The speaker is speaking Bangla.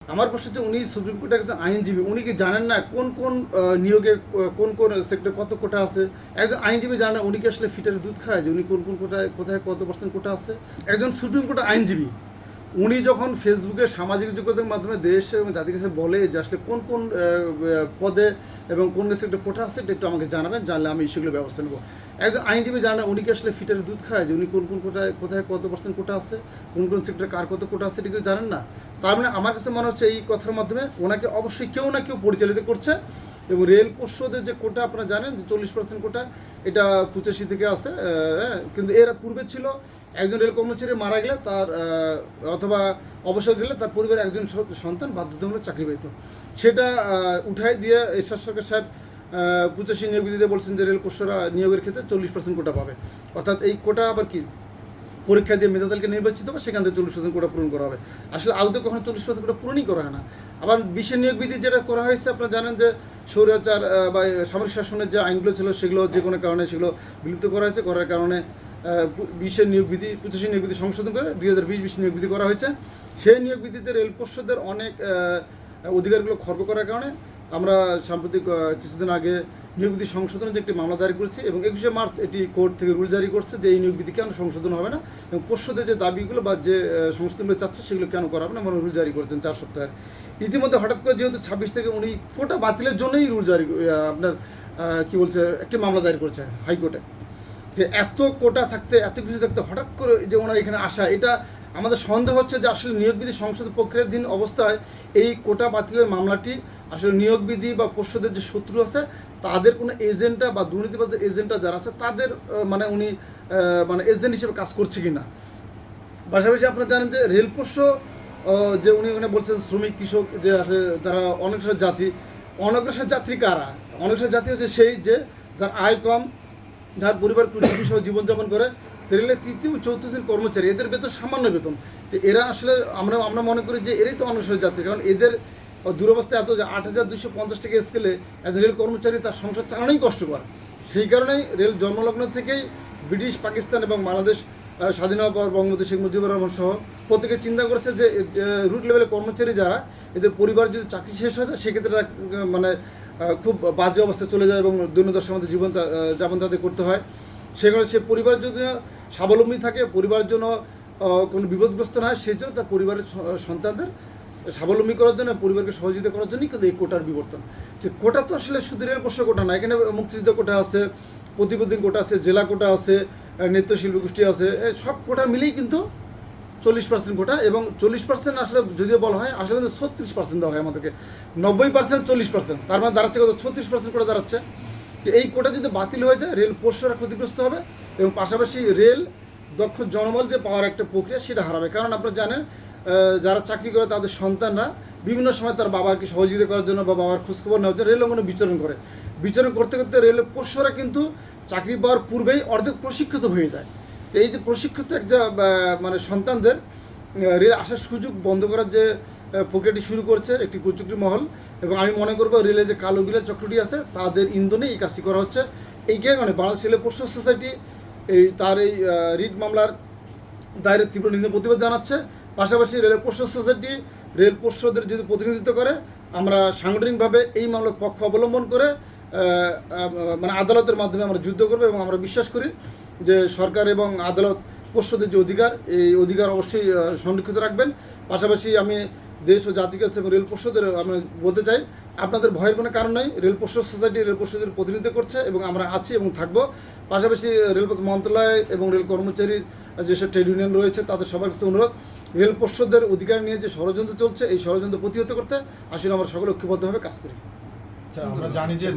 আমার প্রশ্ন হচ্ছে উনি সুপ্রিম কোর্টের একজন আইনজীবী, উনি কি জানেন না কোন কোন নিয়োগে কোন কোন সেক্টরে কত কোটা আছে? একজন আইনজীবী জানে না উনি কি আসলে ফিটারে দুধ খায় যে উনি কোন কোন কোটায় কোথায় কত পার্সেন্ট কোটা আছে? একজন সুপ্রিম কোর্টের আইনজীবী উনি যখন ফেসবুকে সামাজিক যোগাযোগের মাধ্যমে দেশ এবং জাতির কাছে বলে যে আসলে কোন কোন পদে এবং কোন সেক্টরে কোটা আছে এটা একটু আমাকে জানাবেন, জানলে আমি সেগুলো ব্যবস্থা নেবো। একজন আইনজীবী জানে উনি কি আসলে ফিটারে দুধ খায় যে উনি কোন কোন কোটায় কোথায় কত পার্সেন্ট কোটা আছে, কোন কোন সেক্টরে কার কত কোটা আছে এটা কেউ জানেন না। তার মানে আমার কাছে মনে হচ্ছে এই কথার মাধ্যমে ওনাকে অবশ্যই কেউ না কেউ পরিচালিত করছে। এবং রেল পরিষদের যে কোটা আপনারা জানেন যে 40% কোটা, এটা 85 থেকে আছে, কিন্তু এর পূর্বে ছিল একজন রেল কর্মচারী মারা গেলে তার অথবা অবসর গেলে তার পরিবারের একজন সন্তান বাধ্যতামূলক চাকরি পেত, সেটা উঠাই দিয়ে এরশাদ সরকার সাহেব 85 নিয়োগ বিধিতে বলছেন যে রেল পরিষদরা নিয়োগের ক্ষেত্রে 40% কোটা পাবে। অর্থাৎ এই কোটা আবার কি পরীক্ষা দিয়ে মেধাতালিকা নির্বাচিত হবে, সেখান থেকে 40% কোটা পূরণ করা হবে। আসলে আদতে কখনো 40% কোটা পূরণই করা হয় না। আবার বিশেষ নিয়োগ বিধি যেটা করা হয়েছে আপনারা জানেন যে স্বৈরাচার বা সামরিক শাসনের যে আইনগুলো ছিল সেগুলো যে কোনো কারণে সেগুলো বিলুপ্ত করা হয়েছে, করার কারণে 20 নিয়োগ বিধি 25 নিয়োগ বিধি সংশোধন করে 2020 নিয়োগ বিধি করা হয়েছে। সেই নিয়োগ বিধিতে রেল পরিষদের অনেক অধিকারগুলো খর্ব করার কারণে আমরা সাম্প্রতিক কিছুদিন আগে নিয়োগ বিধি সংশোধনের যে একটি মামলা দায়ের করেছি এবং 21 মার্চ এটি কোর্ট থেকে রুল জারি করছে যে এই নিয়োগ বিধি কেন সংশোধন হবে না এবং পরিষদের যে দাবিগুলো বা যে সংশোধনগুলো চাচ্ছে সেগুলো কেন করা হবে না, মানে রুল জারি করেছেন 4 সপ্তাহের। ইতিমধ্যে হঠাৎ করে যেহেতু 26 থেকে উনি কোটা বাতিলের জন্যই রুল জারি আপনার কি বলছে একটি মামলা দায়ের করেছে হাইকোর্টে। যে এত কোটা থাকতে এত কিছু থাকতে হঠাৎ করে যে ওনার এখানে আসা, এটা আমাদের সন্দেহ হচ্ছে যে আসলে নিয়োগ বিধি সংসদ প্রক্রিয়াধীন অবস্থায় এই কোটা বাতিলের মামলাটি আসলে নিয়োগ বিধি বা পরিষদের যে শত্রু আছে তাদের কোনো এজেন্টটা বা দুর্নীতিবাজদের এজেন্টটা যারা আছে তাদের মানে উনি মানে এজেন্ট হিসেবে কাজ করছে কিনা। পাশাপাশি আপনারা জানেন যে রেল পরিষদ যে উনি ওখানে বলছেন শ্রমিক কৃষক যে আসলে তারা অনগ্রসর জাতি, অনগ্রসর যাত্রী কারা? অনগ্রসর জাতি হচ্ছে সেই যে যার আয় কম, যার পরিবার কৃষি জীবনযাপন করে, রেলের 3য় ও 4র্থ শ্রেণীর কর্মচারী, এদের বেতন সামান্য বেতন। তো এরা আসলে আমরা মনে করি যে এরাই তো অনগ্রসর যাত্রী, কারণ এদের দুরবস্থা এত যে 8250 টাকা স্কেলে একজন রেল কর্মচারী তার সংসার চালানোই কষ্টকর। সেই কারণেই রেল জন্মলগ্ন থেকেই ব্রিটিশ, পাকিস্তান এবং বাংলাদেশ স্বাধীন হওয়ার পর বঙ্গবন্ধু শেখ মুজিবুর রহমান সহ প্রত্যেকে চিন্তা করেছে যে রুট লেভেলের কর্মচারী যারা, এদের পরিবার যদি চাকরি শেষ হয়ে যায় সেক্ষেত্রে মানে খুব বাজে অবস্থায় চলে যায় এবং দৈনদশার মধ্যে জীবন যাপন তাদের করতে হয়। সেখানে সে পরিবার যদি স্বাবলম্বী থাকে, পরিবারের জন্য কোনো বিপদগ্রস্ত না হয়, সেই জন্য তার পরিবারের সন্তানদের স্বাবলম্বী করার জন্য, পরিবারকে সহযোগিতা করার জন্যই কিন্তু এই কোটার বিবর্তন। যে কোটা তো আসলে শুধু রেল পরিষদ কোটা না, এখানে মুক্তিযুদ্ধ কোটা আছে, প্রতিবন্ধী কোটা আছে, জেলা কোটা আছে, নৃত্যশিল্পী গোষ্ঠী আছে, সব কোটা মিলেই কিন্তু 40% কোটা। এবং 40% আসলে যদিও বলা হয় আসলে কিন্তু 36% দেওয়া হয় আমাদেরকে, 90% 40%, তার মানে দাঁড়াচ্ছে কত? 36% কোটা দাঁড়াচ্ছে। এই কোটা যদি বাতিল হয়ে যায় রেল পরিষদরা ক্ষতিগ্রস্ত হবে এবং পাশাপাশি রেল দক্ষ জনবল যে পাওয়ার একটা প্রক্রিয়া সেটা হারাবে। কারণ আপনারা জানেন যারা চাকরি করে তাদের সন্তানরা বিভিন্ন সময় তার বাবাকে সহযোগিতা করার জন্য বা বাবার খোঁজখবর নেওয়ার জন্য রেল অঙ্গনে বিচরণ করে। বিচরণ করতে করতে রেলের পরিষদরা কিন্তু চাকরি পাওয়ার পূর্বেই অর্ধেক প্রশিক্ষিত হয়ে যায়। তো এই যে প্রশিক্ষিত একটা মানে সন্তানদের রেল আসার সুযোগ বন্ধ করার যে প্রক্রিয়াটি শুরু করছে একটি কুচক্রী মহল, এবং আমি মনে করবো রেলের যে কালো বিলের চক্রটি আছে তাদের ইন্ধনে এই কাজটি করা হচ্ছে। এই কারণে বাংলাদেশ রেল পরিষদ সোসাইটি তার এই রিট মামলার দায়ের তীব্র নিন্দা প্রতিবাদ জানাচ্ছে। পাশাপাশি রেল পরিষদ সোসাইটি রেল পরিষদের যদি প্রতিনিধিত্ব করে, আমরা সাংগঠনিকভাবে এই মামলার পক্ষ অবলম্বন করে মানে আদালতের মাধ্যমে আমরা যুদ্ধ করবো এবং আমরা বিশ্বাস করি যে সরকার এবং আদালত পরিষদের যে অধিকার, এই অধিকার অবশ্যই সংরক্ষিত রাখবেন। পাশাপাশি আমি দেশ ও জাতিকে এবং রেল পরিষদের আমি বলতে চাই আপনাদের ভয়ের কোনো কারণ নেই। রেল পরিষদ সোসাইটি রেল পরিষদের প্রতিনিধিত্ব করছে এবং আমরা আছি এবং থাকবো। পাশাপাশি রেলপথ মন্ত্রণালয় এবং রেল কর্মচারীর যেসব ট্রেড ইউনিয়ন রয়েছে তাদের সবার কাছে অনুরোধ, রেল পরিষদের অধিকার নিয়ে যে ষড়যন্ত্র চলছে এই ষড়যন্ত্র প্রতিহত করতে আসলে আমরা সকলে ঐক্যবদ্ধভাবে কাজ করি। আমরা জানি যে